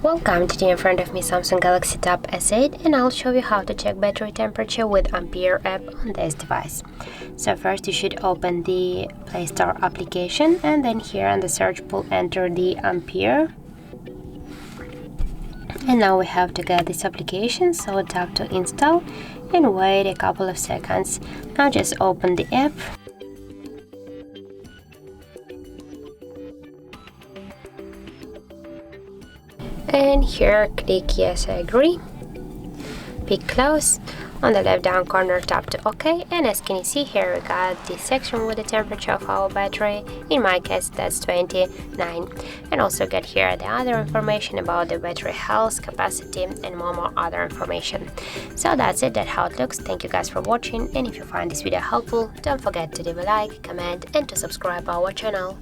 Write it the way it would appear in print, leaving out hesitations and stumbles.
Welcome, today in front of me Samsung Galaxy Tab S8 and I'll show you how to check battery temperature with Ampere app on this device. So first you should open the Play Store application and then here on the search pull enter the Ampere. And now we have to get this application, so tap to install and wait a couple of seconds. Now just open the app. And here click yes I agree, pick close, on the left down corner tap to OK, and as can you see here we got this section with the temperature of our battery. In my case that's 29, and also get here the other information about the battery health, capacity and more other information. So that's it, that's how it looks. Thank you guys for watching, and if you find this video helpful don't forget to leave a like, comment and to subscribe our channel.